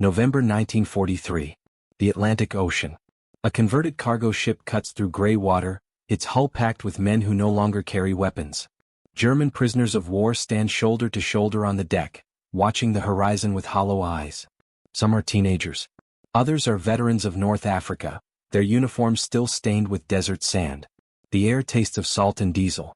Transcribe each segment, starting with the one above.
November 1943. The Atlantic Ocean. A converted cargo ship cuts through gray water, its hull packed with men who no longer carry weapons. German prisoners of war stand shoulder to shoulder on the deck, watching the horizon with hollow eyes. Some are teenagers. Others are veterans of North Africa, their uniforms still stained with desert sand. The air tastes of salt and diesel.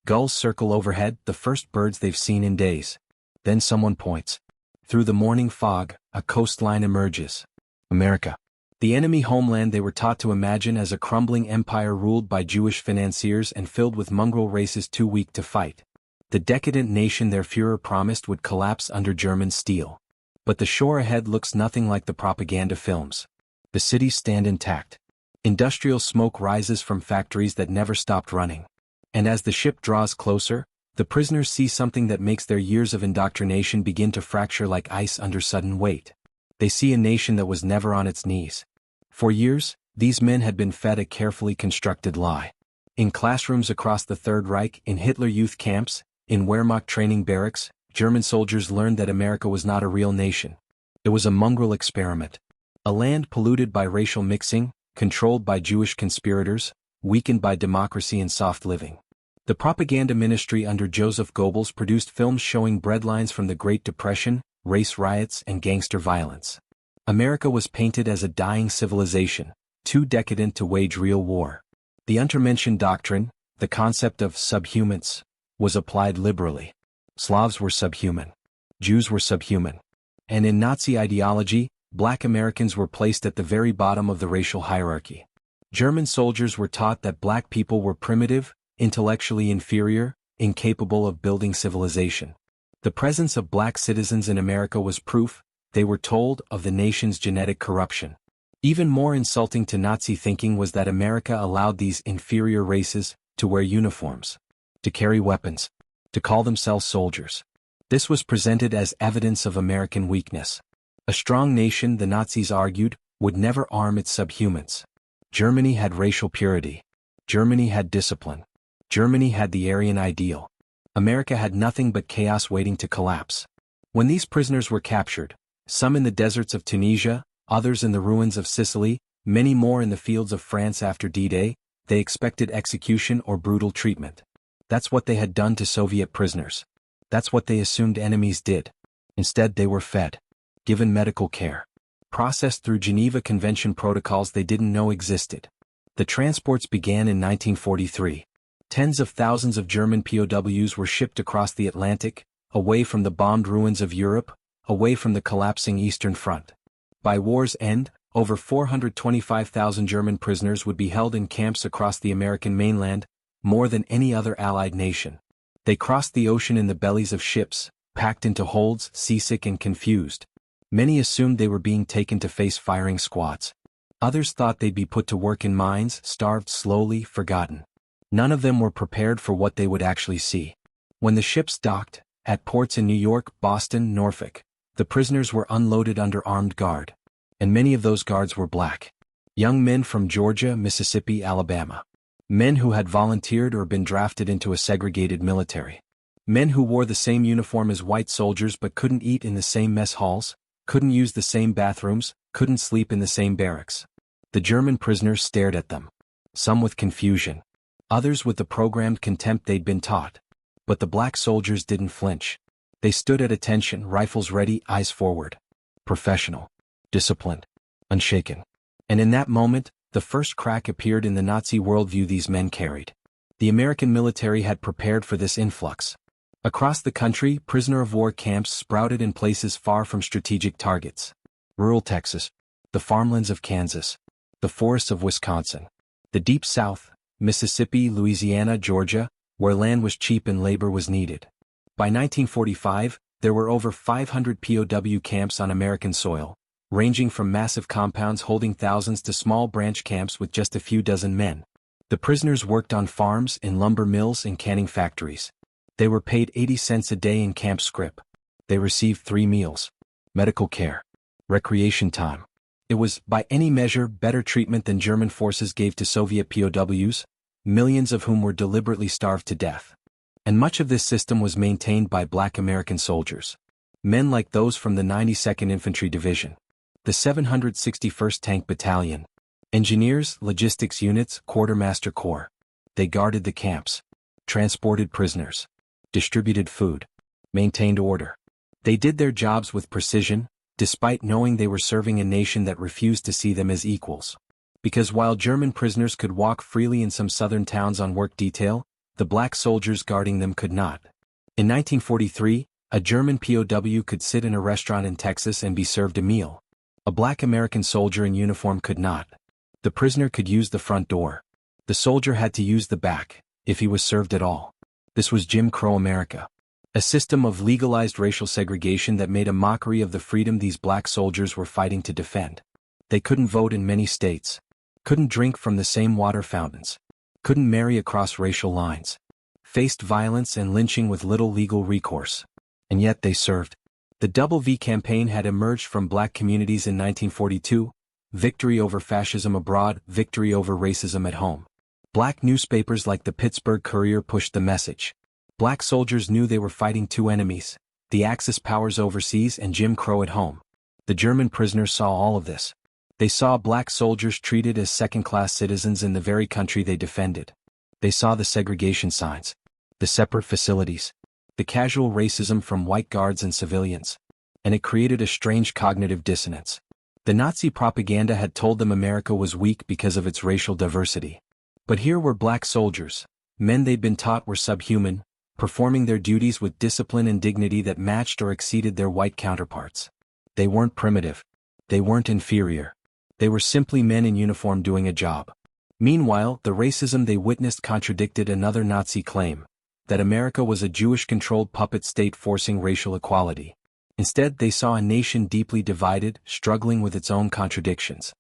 Gulls circle overhead, the first birds they've seen in days. Then someone points. Through the morning fog, a coastline emerges. America. The enemy homeland they were taught to imagine as a crumbling empire ruled by Jewish financiers and filled with mongrel races too weak to fight. The decadent nation their Führer promised would collapse under German steel. But the shore ahead looks nothing like the propaganda films. The cities stand intact. Industrial smoke rises from factories that never stopped running. And as the ship draws closer, the prisoners see something that makes their years of indoctrination begin to fracture like ice under sudden weight. They see a nation that was never on its knees. For years, these men had been fed a carefully constructed lie. In classrooms across the Third Reich, in Hitler youth camps, in Wehrmacht training barracks, German soldiers learned that America was not a real nation. It was a mongrel experiment. A land polluted by racial mixing, controlled by Jewish conspirators, weakened by democracy and soft living. The propaganda ministry under Joseph Goebbels produced films showing breadlines from the Great Depression, race riots and gangster violence. America was painted as a dying civilization, too decadent to wage real war. The untermenschen doctrine, the concept of subhumans, was applied liberally. Slavs were subhuman. Jews were subhuman. And in Nazi ideology, black Americans were placed at the very bottom of the racial hierarchy. German soldiers were taught that black people were primitive, intellectually inferior, incapable of building civilization. The presence of black citizens in America was proof, they were told, of the nation's genetic corruption. Even more insulting to Nazi thinking was that America allowed these inferior races to wear uniforms, to carry weapons, to call themselves soldiers. This was presented as evidence of American weakness. A strong nation, the Nazis argued, would never arm its subhumans. Germany had racial purity. Germany had discipline. Germany had the Aryan ideal. America had nothing but chaos waiting to collapse. When these prisoners were captured, some in the deserts of Tunisia, others in the ruins of Sicily, many more in the fields of France after D-Day, they expected execution or brutal treatment. That's what they had done to Soviet prisoners. That's what they assumed enemies did. Instead they were fed, given medical care, processed through Geneva Convention protocols they didn't know existed. The transports began in 1943. Tens of thousands of German POWs were shipped across the Atlantic, away from the bombed ruins of Europe, away from the collapsing Eastern Front. By war's end, over 425,000 German prisoners would be held in camps across the American mainland, more than any other Allied nation. They crossed the ocean in the bellies of ships, packed into holds, seasick and confused. Many assumed they were being taken to face firing squads. Others thought they'd be put to work in mines, starved slowly, forgotten. None of them were prepared for what they would actually see. When the ships docked, at ports in New York, Boston, Norfolk, the prisoners were unloaded under armed guard. And many of those guards were black. Young men from Georgia, Mississippi, Alabama. Men who had volunteered or been drafted into a segregated military. Men who wore the same uniform as white soldiers but couldn't eat in the same mess halls, couldn't use the same bathrooms, couldn't sleep in the same barracks. The German prisoners stared at them. Some with confusion. Others with the programmed contempt they'd been taught. But the black soldiers didn't flinch. They stood at attention, rifles ready, eyes forward. Professional. Disciplined. Unshaken. And in that moment, the first crack appeared in the Nazi worldview these men carried. The American military had prepared for this influx. Across the country, prisoner-of-war camps sprouted in places far from strategic targets. Rural Texas. The farmlands of Kansas. The forests of Wisconsin. The deep South, Mississippi, Louisiana, Georgia, where land was cheap and labor was needed. By 1945, there were over 500 POW camps on American soil, ranging from massive compounds holding thousands to small branch camps with just a few dozen men. The prisoners worked on farms, in lumber mills and canning factories. They were paid 80 cents a day in camp scrip. They received 3 meals, medical care, recreation time. It was, by any measure, better treatment than German forces gave to Soviet POWs, millions of whom were deliberately starved to death. And much of this system was maintained by black American soldiers. Men like those from the 92nd Infantry Division. The 761st Tank Battalion. Engineers, logistics units, quartermaster corps. They guarded the camps, transported prisoners, distributed food, maintained order. They did their jobs with precision, despite knowing they were serving a nation that refused to see them as equals. Because while German prisoners could walk freely in some southern towns on work detail, the black soldiers guarding them could not. In 1943, a German POW could sit in a restaurant in Texas and be served a meal. A black American soldier in uniform could not. The prisoner could use the front door. The soldier had to use the back, if he was served at all. This was Jim Crow America. A system of legalized racial segregation that made a mockery of the freedom these black soldiers were fighting to defend. They couldn't vote in many states. Couldn't drink from the same water fountains. Couldn't marry across racial lines. Faced violence and lynching with little legal recourse. And yet they served. The WWII campaign had emerged from black communities in 1942, victory over fascism abroad, victory over racism at home. Black newspapers like the Pittsburgh Courier pushed the message. Black soldiers knew they were fighting two enemies, the Axis powers overseas and Jim Crow at home. The German prisoners saw all of this. They saw black soldiers treated as second-class citizens in the very country they defended. They saw the segregation signs, the separate facilities, the casual racism from white guards and civilians. And it created a strange cognitive dissonance. The Nazi propaganda had told them America was weak because of its racial diversity. But here were black soldiers, men they'd been taught were subhuman, performing their duties with discipline and dignity that matched or exceeded their white counterparts. They weren't primitive. They weren't inferior. They were simply men in uniform doing a job. Meanwhile, the racism they witnessed contradicted another Nazi claim, that America was a Jewish-controlled puppet state forcing racial equality. Instead, they saw a nation deeply divided, struggling with its own contradictions.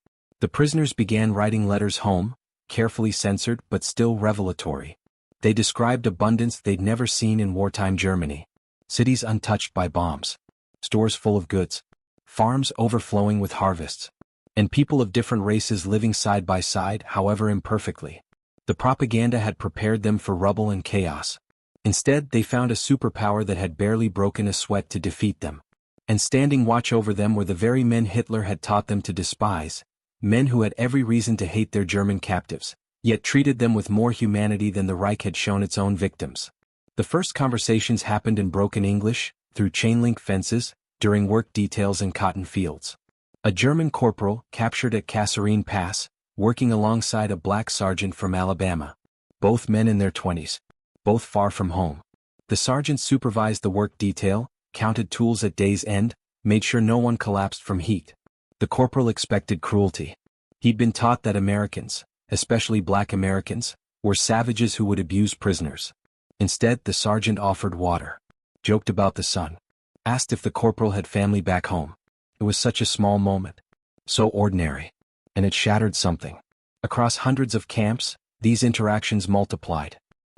The prisoners began writing letters home, carefully censored but still revelatory. They described abundance they'd never seen in wartime Germany. Cities untouched by bombs. Stores full of goods. Farms overflowing with harvests. And people of different races living side by side, however imperfectly. The propaganda had prepared them for rubble and chaos. Instead, they found a superpower that had barely broken a sweat to defeat them. And standing watch over them were the very men Hitler had taught them to despise, men who had every reason to hate their German captives, yet treated them with more humanity than the Reich had shown its own victims. The first conversations happened in broken English, through chain-link fences, during work details in cotton fields. A German corporal, captured at Kasserine Pass, working alongside a black sergeant from Alabama. Both men in their 20s. Both far from home. The sergeant supervised the work detail, counted tools at day's end, made sure no one collapsed from heat. The corporal expected cruelty. He'd been taught that Americans, especially black Americans, were savages who would abuse prisoners. Instead, the sergeant offered water, joked about the sun, asked if the corporal had family back home. It was such a small moment, so ordinary, and it shattered something. Across hundreds of camps, these interactions multiplied.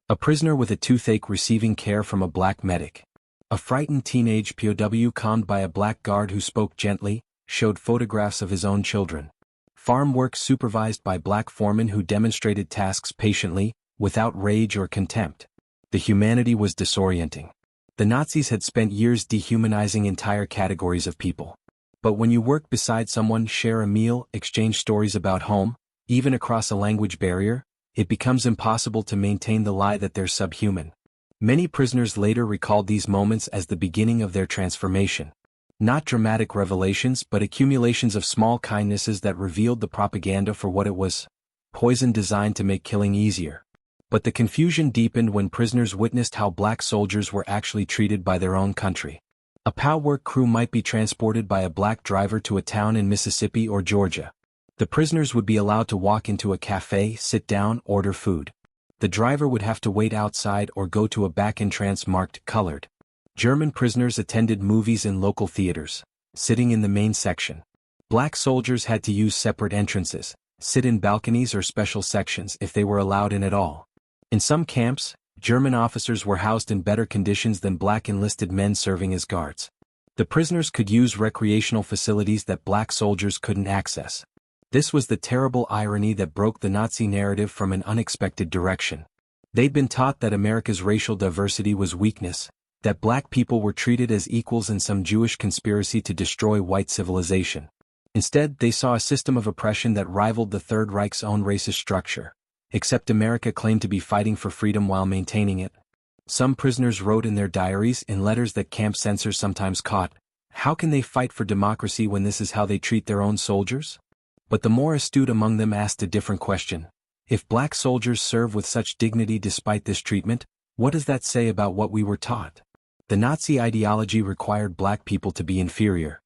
A prisoner with a toothache receiving care from a black medic. A frightened teenage POW calmed by a black guard who spoke gently, showed photographs of his own children. Farm work supervised by black foremen who demonstrated tasks patiently, without rage or contempt. The humanity was disorienting. The Nazis had spent years dehumanizing entire categories of people. But when you work beside someone, share a meal, exchange stories about home, even across a language barrier, it becomes impossible to maintain the lie that they're subhuman. Many prisoners later recalled these moments as the beginning of their transformation. Not dramatic revelations but accumulations of small kindnesses that revealed the propaganda for what it was, poison designed to make killing easier. But the confusion deepened when prisoners witnessed how black soldiers were actually treated by their own country. A POW work crew might be transported by a black driver to a town in Mississippi or Georgia. The prisoners would be allowed to walk into a cafe, sit down, order food. The driver would have to wait outside or go to a back entrance marked colored. German prisoners attended movies in local theaters, sitting in the main section. Black soldiers had to use separate entrances, sit in balconies or special sections if they were allowed in at all. In some camps, German officers were housed in better conditions than black enlisted men serving as guards. The prisoners could use recreational facilities that black soldiers couldn't access. This was the terrible irony that broke the Nazi narrative from an unexpected direction. They'd been taught that America's racial diversity was weakness, that black people were treated as equals in some Jewish conspiracy to destroy white civilization. Instead, they saw a system of oppression that rivaled the Third Reich's own racist structure. Except America claimed to be fighting for freedom while maintaining it. Some prisoners wrote in their diaries in letters that camp censors sometimes caught, "How can they fight for democracy when this is how they treat their own soldiers?" But the more astute among them asked a different question. If black soldiers serve with such dignity despite this treatment, what does that say about what we were taught? The Nazi ideology required black people to be inferior.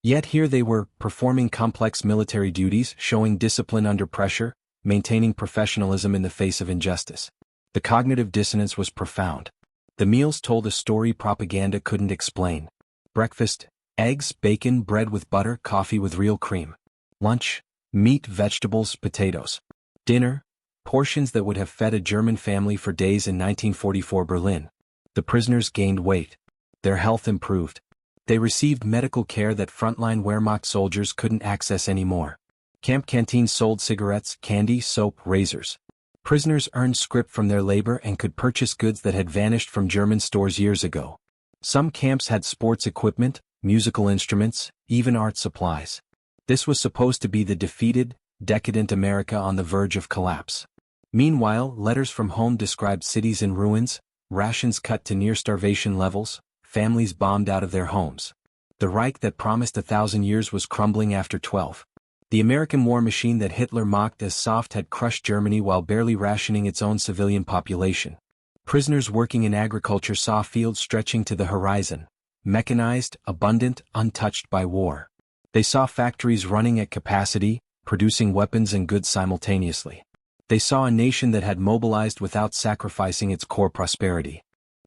Yet here they were, performing complex military duties, showing discipline under pressure, maintaining professionalism in the face of injustice. The cognitive dissonance was profound. The meals told a story propaganda couldn't explain. Breakfast, eggs, bacon, bread with butter, coffee with real cream. Lunch, meat, vegetables, potatoes. Dinner, portions that would have fed a German family for days in 1944 Berlin. The prisoners gained weight. Their health improved. They received medical care that frontline Wehrmacht soldiers couldn't access anymore. Camp canteens sold cigarettes, candy, soap, razors. Prisoners earned scrip from their labor and could purchase goods that had vanished from German stores years ago. Some camps had sports equipment, musical instruments, even art supplies. This was supposed to be the defeated, decadent America on the verge of collapse. Meanwhile, letters from home described cities in ruins, rations cut to near starvation levels, families bombed out of their homes. The Reich that promised 1,000 years was crumbling after 12. The American war machine that Hitler mocked as soft had crushed Germany while barely rationing its own civilian population. Prisoners working in agriculture saw fields stretching to the horizon, mechanized, abundant, untouched by war. They saw factories running at capacity, producing weapons and goods simultaneously. They saw a nation that had mobilized without sacrificing its core prosperity.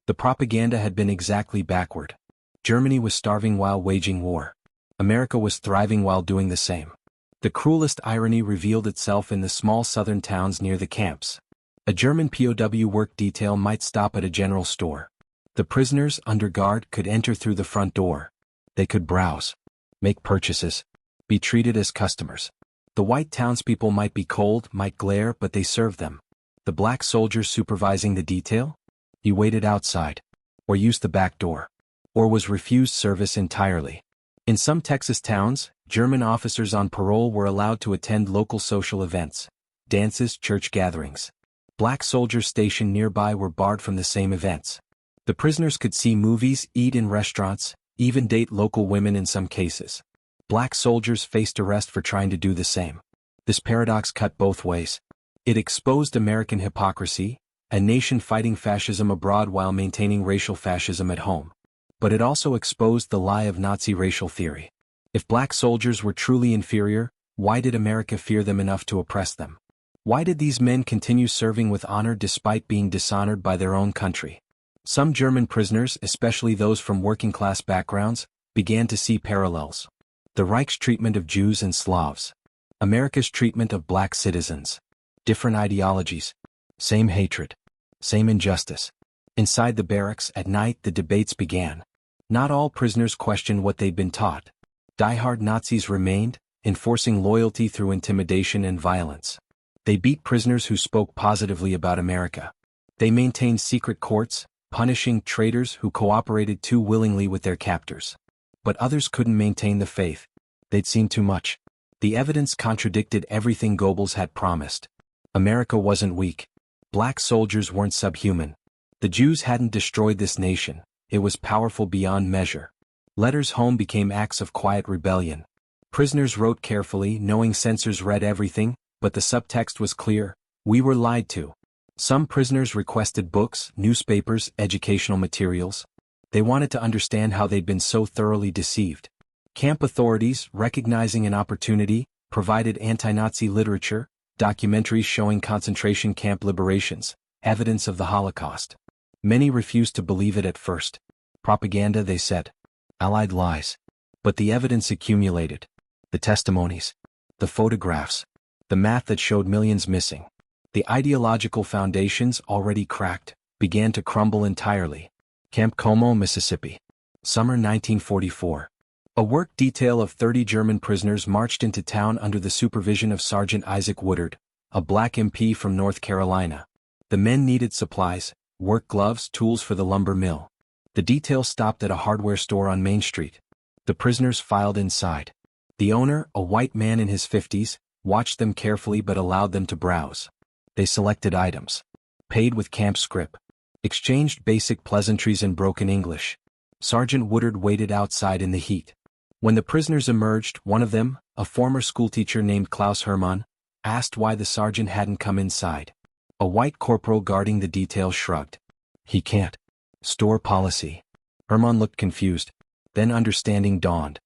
The propaganda had been exactly backward. Germany was starving while waging war. America was thriving while doing the same. The cruelest irony revealed itself in the small southern towns near the camps. A German POW work detail might stop at a general store. The prisoners, under guard, could enter through the front door. They could browse, make purchases, be treated as customers. The white townspeople might be cold, might glare, but they served them. The black soldiers supervising the detail? He waited outside, or used the back door, or was refused service entirely. In some Texas towns, German officers on parole were allowed to attend local social events, dances, church gatherings. Black soldiers stationed nearby were barred from the same events. The prisoners could see movies, eat in restaurants, even date local women in some cases. Black soldiers faced arrest for trying to do the same. This paradox cut both ways. It exposed American hypocrisy, a nation fighting fascism abroad while maintaining racial fascism at home. But it also exposed the lie of Nazi racial theory. If black soldiers were truly inferior, why did America fear them enough to oppress them? Why did these men continue serving with honor despite being dishonored by their own country? Some German prisoners, especially those from working-class backgrounds, began to see parallels. The Reich's treatment of Jews and Slavs. America's treatment of black citizens. Different ideologies. Same hatred. Same injustice. Inside the barracks, at night, the debates began. Not all prisoners questioned what they'd been taught. Die-hard Nazis remained, enforcing loyalty through intimidation and violence. They beat prisoners who spoke positively about America. They maintained secret courts, punishing traitors who cooperated too willingly with their captors. But others couldn't maintain the faith. They'd seen too much. The evidence contradicted everything Goebbels had promised. America wasn't weak. Black soldiers weren't subhuman. The Jews hadn't destroyed this nation. It was powerful beyond measure. Letters home became acts of quiet rebellion. Prisoners wrote carefully, knowing censors read everything, but the subtext was clear: we were lied to. Some prisoners requested books, newspapers, educational materials. They wanted to understand how they'd been so thoroughly deceived. Camp authorities, recognizing an opportunity, provided anti-Nazi literature, documentaries showing concentration camp liberations, evidence of the Holocaust. Many refused to believe it at first. Propaganda, they said. Allied lies. But the evidence accumulated. The testimonies. The photographs. The math that showed millions missing. The ideological foundations, already cracked, began to crumble entirely. Camp Como, Mississippi. Summer 1944. A work detail of 30 German prisoners marched into town under the supervision of Sergeant Isaac Woodard, a black MP from North Carolina. The men needed supplies, work gloves, tools for the lumber mill. The detail stopped at a hardware store on Main Street. The prisoners filed inside. The owner, a white man in his 50s, watched them carefully but allowed them to browse. They selected items, paid with camp scrip, exchanged basic pleasantries in broken English. Sergeant Woodard waited outside in the heat. When the prisoners emerged, one of them, a former schoolteacher named Klaus Hermann, asked why the sergeant hadn't come inside. A white corporal guarding the detail shrugged. He can't. Store policy. Hermann looked confused. Then understanding dawned.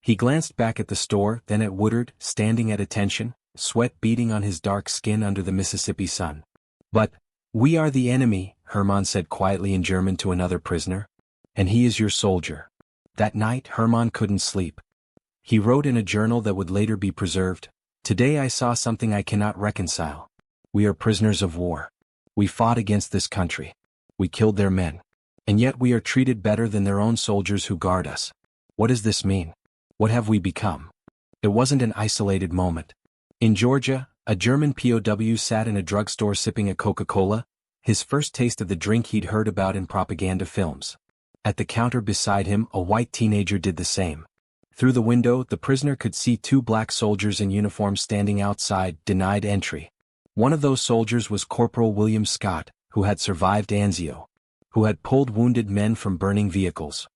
He glanced back at the store, then at Woodard, standing at attention, sweat beading on his dark skin under the Mississippi sun. But, we are the enemy, Hermann said quietly in German to another prisoner. And he is your soldier. That night, Hermann couldn't sleep. He wrote in a journal that would later be preserved, "Today I saw something I cannot reconcile. We are prisoners of war. We fought against this country. We killed their men. And yet we are treated better than their own soldiers who guard us. What does this mean? What have we become?" It wasn't an isolated moment. In Georgia, a German POW sat in a drugstore sipping a Coca-Cola, his first taste of the drink he'd heard about in propaganda films. At the counter beside him, a white teenager did the same. Through the window, the prisoner could see two black soldiers in uniform standing outside, denied entry. One of those soldiers was Corporal William Scott, who had survived Anzio, who had pulled wounded men from burning vehicles,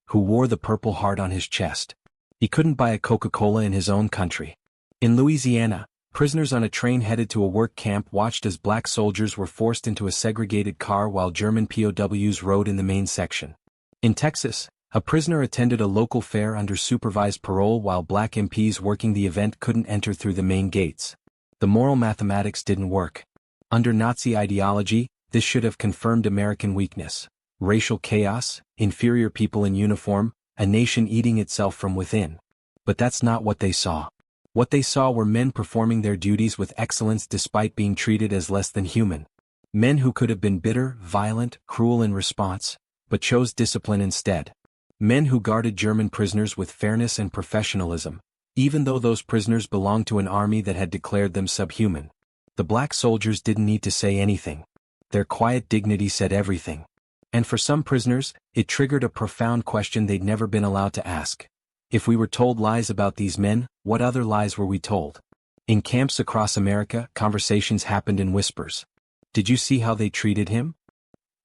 who wore the Purple Heart on his chest. He couldn't buy a Coca-Cola in his own country. In Louisiana, prisoners on a train headed to a work camp watched as black soldiers were forced into a segregated car while German POWs rode in the main section. In Texas, a prisoner attended a local fair under supervised parole while black MPs working the event couldn't enter through the main gates. The moral mathematics didn't work. Under Nazi ideology, this should have confirmed American weakness, racial chaos, inferior people in uniform, a nation eating itself from within. But that's not what they saw. What they saw were men performing their duties with excellence despite being treated as less than human. Men who could have been bitter, violent, cruel in response, but chose discipline instead. Men who guarded German prisoners with fairness and professionalism, even though those prisoners belonged to an army that had declared them subhuman. The black soldiers didn't need to say anything. Their quiet dignity said everything. And for some prisoners, it triggered a profound question they'd never been allowed to ask. If we were told lies about these men, what other lies were we told? In camps across America, conversations happened in whispers. Did you see how they treated him?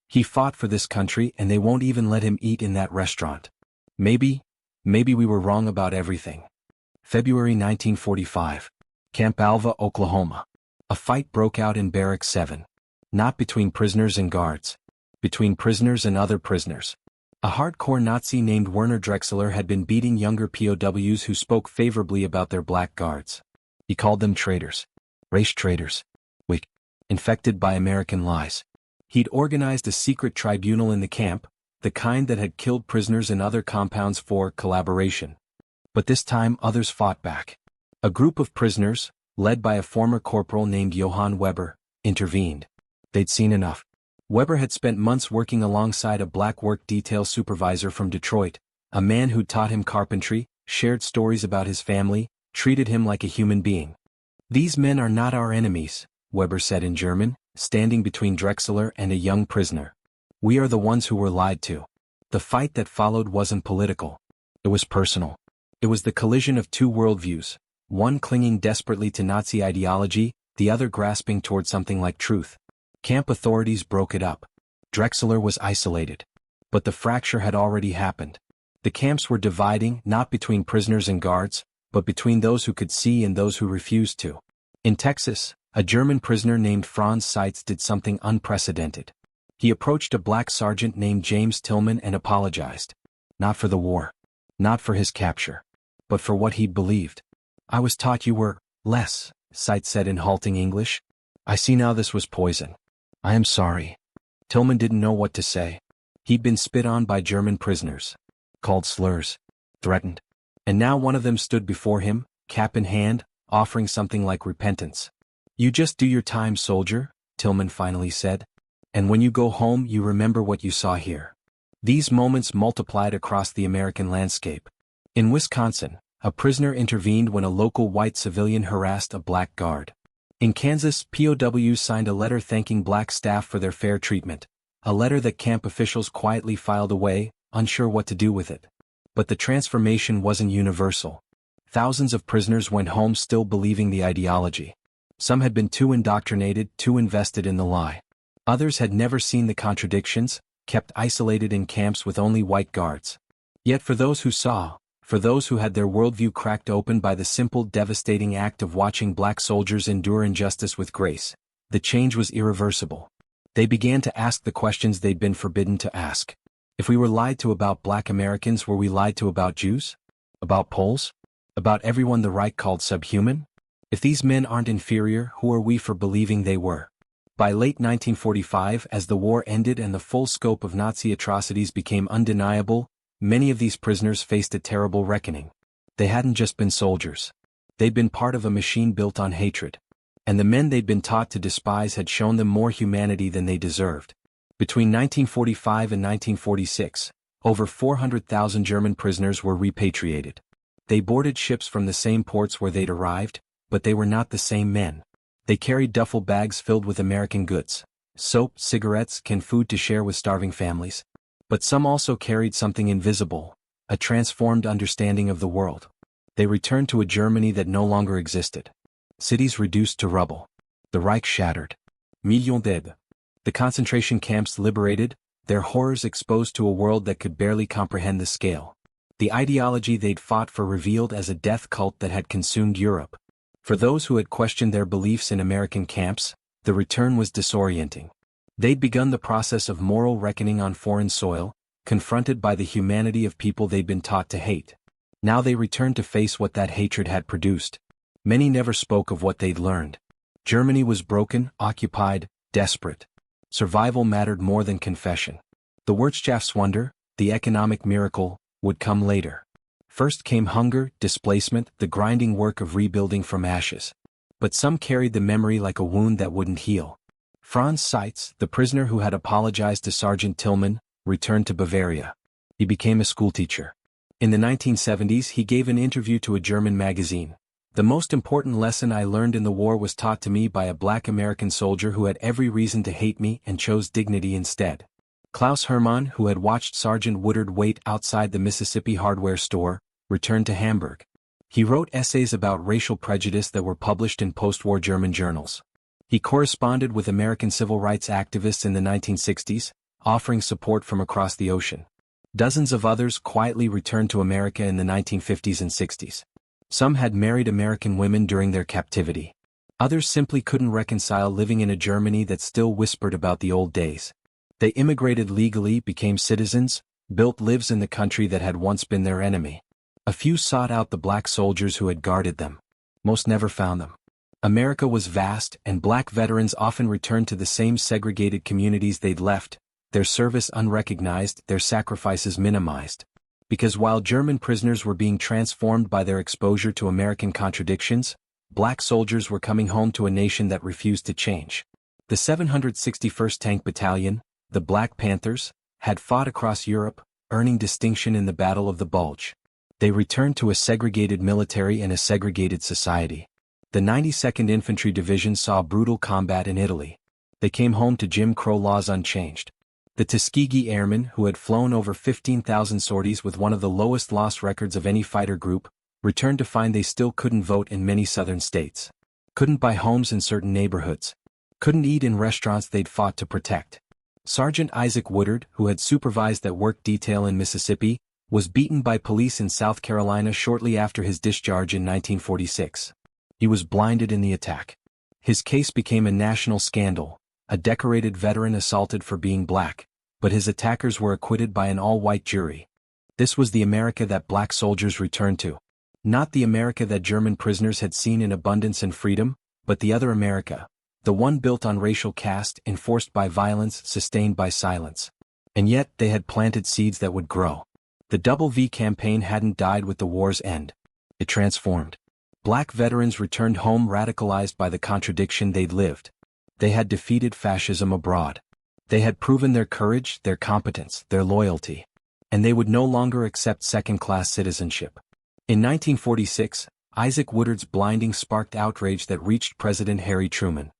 He fought for this country and they won't even let him eat in that restaurant. Maybe we were wrong about everything. February 1945. Camp Alva, Oklahoma. A fight broke out in Barrack 7. Not between prisoners and guards. Between prisoners and other prisoners. A hardcore Nazi named Werner Drexler had been beating younger POWs who spoke favorably about their black guards. He called them traitors. Race traitors. Weak. Infected by American lies. He'd organized a secret tribunal in the camp, the kind that had killed prisoners in other compounds for collaboration. But this time others fought back. A group of prisoners, led by a former corporal named Johann Weber, intervened. They'd seen enough. Weber had spent months working alongside a black work detail supervisor from Detroit, a man who'd taught him carpentry, shared stories about his family, treated him like a human being. "These men are not our enemies," Weber said in German, standing between Drexler and a young prisoner. "We are the ones who were lied to." The fight that followed wasn't political. It was personal. It was the collision of two worldviews, one clinging desperately to Nazi ideology, the other grasping toward something like truth. Camp authorities broke it up. Drexler was isolated. But the fracture had already happened. The camps were dividing not between prisoners and guards, but between those who could see and those who refused to. In Texas, a German prisoner named Franz Seitz did something unprecedented. He approached a black sergeant named James Tillman and apologized. Not for the war. Not for his capture. But for what he'd believed. "I was taught you were less," Seitz said in halting English. "I see now this was poison. I am sorry." Tillman didn't know what to say. He'd been spit on by German prisoners. Called slurs. Threatened. And now one of them stood before him, cap in hand, offering something like repentance. "You just do your time, soldier," Tillman finally said. "And when you go home you remember what you saw here." These moments multiplied across the American landscape. In Wisconsin, a prisoner intervened when a local white civilian harassed a black guard. In Kansas, POWs signed a letter thanking black staff for their fair treatment, a letter that camp officials quietly filed away, unsure what to do with it. But the transformation wasn't universal. Thousands of prisoners went home still believing the ideology. Some had been too indoctrinated, too invested in the lie. Others had never seen the contradictions, kept isolated in camps with only white guards. Yet for those who saw, for those who had their worldview cracked open by the simple devastating act of watching black soldiers endure injustice with grace, the change was irreversible. They began to ask the questions they'd been forbidden to ask. If we were lied to about black Americans, were we lied to about Jews? About Poles? About everyone the right called subhuman? If these men aren't inferior, who are we for believing they were? By late 1945, as the war ended and the full scope of Nazi atrocities became undeniable, many of these prisoners faced a terrible reckoning. They hadn't just been soldiers. They'd been part of a machine built on hatred. And the men they'd been taught to despise had shown them more humanity than they deserved. Between 1945 and 1946, over 400,000 German prisoners were repatriated. They boarded ships from the same ports where they'd arrived, but they were not the same men. They carried duffel bags filled with American goods, soap, cigarettes, canned food to share with starving families. But some also carried something invisible, a transformed understanding of the world. They returned to a Germany that no longer existed. Cities reduced to rubble. The Reich shattered. Millions dead. The concentration camps liberated, their horrors exposed to a world that could barely comprehend the scale. The ideology they'd fought for revealed as a death cult that had consumed Europe. For those who had questioned their beliefs in American camps, the return was disorienting. They'd begun the process of moral reckoning on foreign soil, confronted by the humanity of people they'd been taught to hate. Now they returned to face what that hatred had produced. Many never spoke of what they'd learned. Germany was broken, occupied, desperate. Survival mattered more than confession. The Wirtschaftswunder, the economic miracle, would come later. First came hunger, displacement, the grinding work of rebuilding from ashes. But some carried the memory like a wound that wouldn't heal. Franz Seitz, the prisoner who had apologized to Sergeant Tillman, returned to Bavaria. He became a schoolteacher. In the 1970s, he gave an interview to a German magazine. The most important lesson I learned in the war was taught to me by a black American soldier who had every reason to hate me and chose dignity instead. Klaus Hermann, who had watched Sergeant Woodard wait outside the Mississippi hardware store, returned to Hamburg. He wrote essays about racial prejudice that were published in post-war German journals. He corresponded with American civil rights activists in the 1960s, offering support from across the ocean. Dozens of others quietly returned to America in the 1950s and 60s. Some had married American women during their captivity. Others simply couldn't reconcile living in a Germany that still whispered about the old days. They immigrated legally, became citizens, built lives in the country that had once been their enemy. A few sought out the black soldiers who had guarded them. Most never found them. America was vast, and black veterans often returned to the same segregated communities they'd left, their service unrecognized, their sacrifices minimized. Because while German prisoners were being transformed by their exposure to American contradictions, black soldiers were coming home to a nation that refused to change. The 761st Tank Battalion, the Black Panthers, had fought across Europe, earning distinction in the Battle of the Bulge. They returned to a segregated military and a segregated society. The 92nd Infantry Division saw brutal combat in Italy. They came home to Jim Crow laws unchanged. The Tuskegee Airmen, who had flown over 15,000 sorties with one of the lowest loss records of any fighter group, returned to find they still couldn't vote in many southern states. Couldn't buy homes in certain neighborhoods. Couldn't eat in restaurants they'd fought to protect. Sergeant Isaac Woodard, who had supervised that work detail in Mississippi, was beaten by police in South Carolina shortly after his discharge in 1946. He was blinded in the attack. His case became a national scandal, a decorated veteran assaulted for being black, but his attackers were acquitted by an all-white jury. This was the America that black soldiers returned to. Not the America that German prisoners had seen in abundance and freedom, but the other America, the one built on racial caste, enforced by violence, sustained by silence. And yet they had planted seeds that would grow. The WWII campaign hadn't died with the war's end. It transformed. Black veterans returned home radicalized by the contradiction they'd lived. They had defeated fascism abroad. They had proven their courage, their competence, their loyalty. And they would no longer accept second-class citizenship. In 1946, Isaac Woodard's blinding sparked outrage that reached President Harry Truman.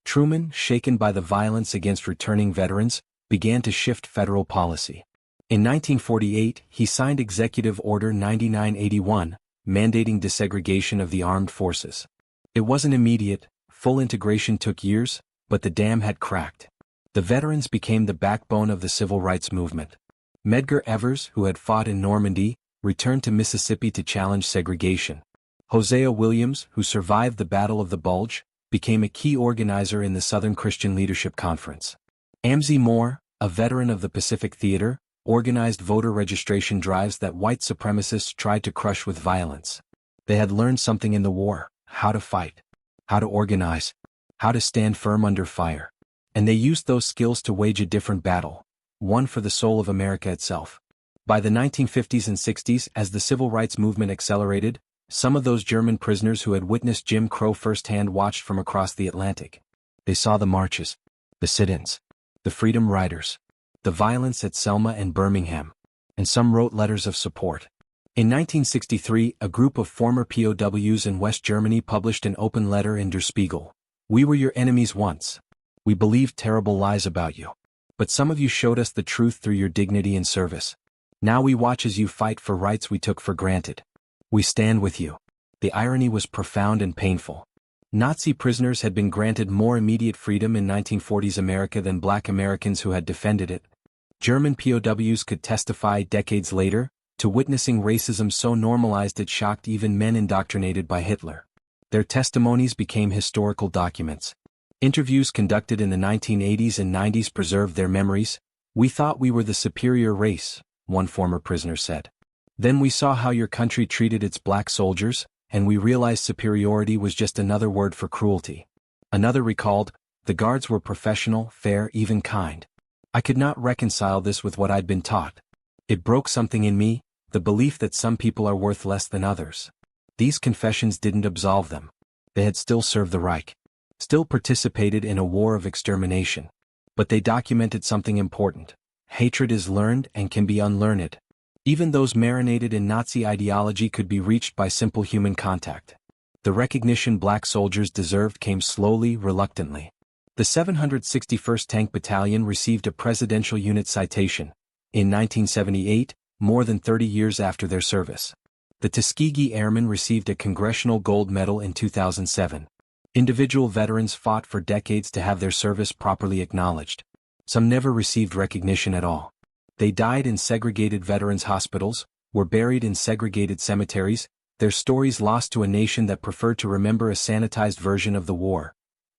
Truman, shaken by the violence against returning veterans, began to shift federal policy. In 1948, he signed Executive Order 9981, mandating desegregation of the armed forces. It wasn't immediate, full integration took years, but the dam had cracked. The veterans became the backbone of the civil rights movement. Medgar Evers, who had fought in Normandy, returned to Mississippi to challenge segregation. Hosea Williams, who survived the Battle of the Bulge, became a key organizer in the Southern Christian Leadership Conference. Amzie Moore, a veteran of the Pacific Theater, organized voter registration drives that white supremacists tried to crush with violence. They had learned something in the war: how to fight, how to organize, how to stand firm under fire. And they used those skills to wage a different battle, one for the soul of America itself. By the 1950s and 60s, as the civil rights movement accelerated, some of those German prisoners who had witnessed Jim Crow firsthand watched from across the Atlantic. They saw the marches, the sit-ins, the Freedom Riders, the violence at Selma and Birmingham, and some wrote letters of support. In 1963, a group of former POWs in West Germany published an open letter in Der Spiegel. "We were your enemies once. We believed terrible lies about you. But some of you showed us the truth through your dignity and service. Now we watch as you fight for rights we took for granted. We stand with you." The irony was profound and painful. Nazi prisoners had been granted more immediate freedom in 1940s America than black Americans who had defended it. German POWs could testify decades later to witnessing racism so normalized it shocked even men indoctrinated by Hitler. Their testimonies became historical documents. Interviews conducted in the 1980s and 90s preserved their memories. "We thought we were the superior race," one former prisoner said. "Then we saw how your country treated its black soldiers, and we realized superiority was just another word for cruelty." Another recalled, "The guards were professional, fair, even kind. I could not reconcile this with what I'd been taught. It broke something in me, the belief that some people are worth less than others." These confessions didn't absolve them. They had still served the Reich, still participated in a war of extermination. But they documented something important. Hatred is learned and can be unlearned. Even those marinated in Nazi ideology could be reached by simple human contact. The recognition black soldiers deserved came slowly, reluctantly. The 761st Tank Battalion received a Presidential Unit Citation in 1978, more than 30 years after their service. The Tuskegee Airmen received a Congressional Gold Medal in 2007. Individual veterans fought for decades to have their service properly acknowledged. Some never received recognition at all. They died in segregated veterans' hospitals, were buried in segregated cemeteries, their stories lost to a nation that preferred to remember a sanitized version of the war.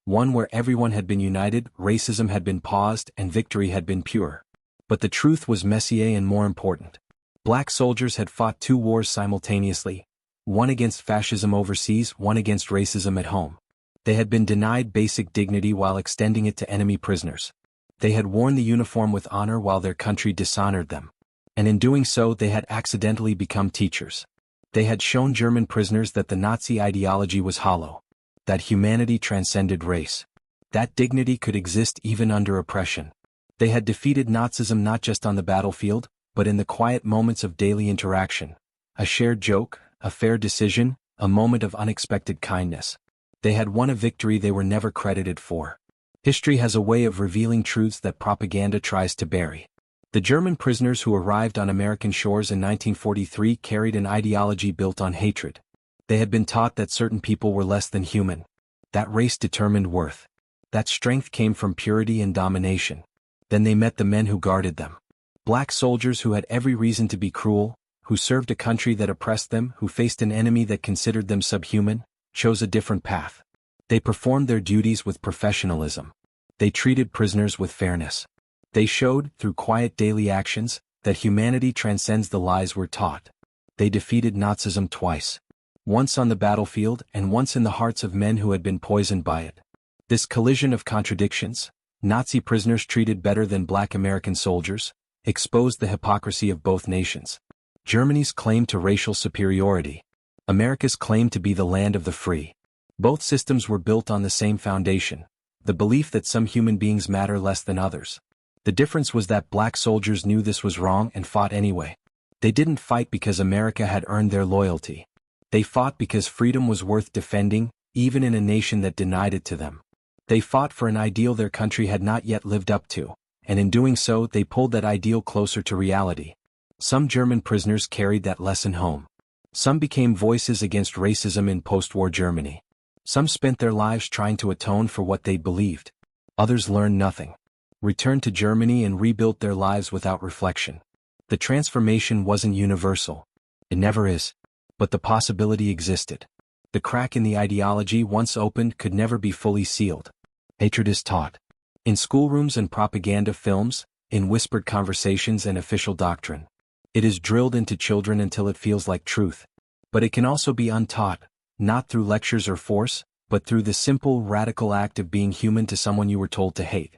One where everyone had been united, racism had been paused, and victory had been pure. But the truth was messier and more important. Black soldiers had fought two wars simultaneously, one against fascism overseas, one against racism at home. They had been denied basic dignity while extending it to enemy prisoners. They had worn the uniform with honor while their country dishonored them. And in doing so they had accidentally become teachers. They had shown German prisoners that the Nazi ideology was hollow, that humanity transcended race, that dignity could exist even under oppression. They had defeated Nazism not just on the battlefield, but in the quiet moments of daily interaction. A shared joke, a fair decision, a moment of unexpected kindness. They had won a victory they were never credited for. History has a way of revealing truths that propaganda tries to bury. The German prisoners who arrived on American shores in 1943 carried an ideology built on hatred. They had been taught that certain people were less than human. That race determined worth. That strength came from purity and domination. Then they met the men who guarded them. Black soldiers who had every reason to be cruel, who served a country that oppressed them, who faced an enemy that considered them subhuman, chose a different path. They performed their duties with professionalism. They treated prisoners with fairness. They showed, through quiet daily actions, that humanity transcends the lies we're taught. They defeated Nazism twice. Once on the battlefield and once in the hearts of men who had been poisoned by it. This collision of contradictions, Nazi prisoners treated better than black American soldiers, exposed the hypocrisy of both nations. Germany's claim to racial superiority. America's claim to be the land of the free. Both systems were built on the same foundation, the belief that some human beings matter less than others. The difference was that black soldiers knew this was wrong and fought anyway. They didn't fight because America had earned their loyalty. They fought because freedom was worth defending, even in a nation that denied it to them. They fought for an ideal their country had not yet lived up to, and in doing so they pulled that ideal closer to reality. Some German prisoners carried that lesson home. Some became voices against racism in post-war Germany. Some spent their lives trying to atone for what they believed. Others learned nothing, returned to Germany and rebuilt their lives without reflection. The transformation wasn't universal. It never is. But the possibility existed. The crack in the ideology once opened could never be fully sealed. Hatred is taught. In schoolrooms and propaganda films, in whispered conversations and official doctrine. It is drilled into children until it feels like truth. But it can also be untaught, not through lectures or force, but through the simple, radical act of being human to someone you were told to hate.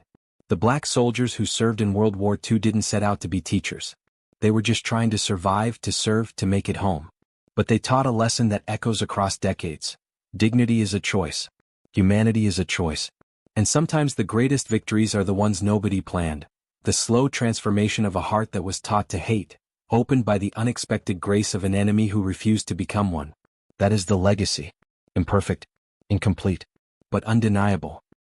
The black soldiers who served in World War II didn't set out to be teachers. They were just trying to survive, to serve, to make it home. But they taught a lesson that echoes across decades. Dignity is a choice. Humanity is a choice. And sometimes the greatest victories are the ones nobody planned. The slow transformation of a heart that was taught to hate, opened by the unexpected grace of an enemy who refused to become one. That is the legacy. Imperfect, incomplete, but undeniable.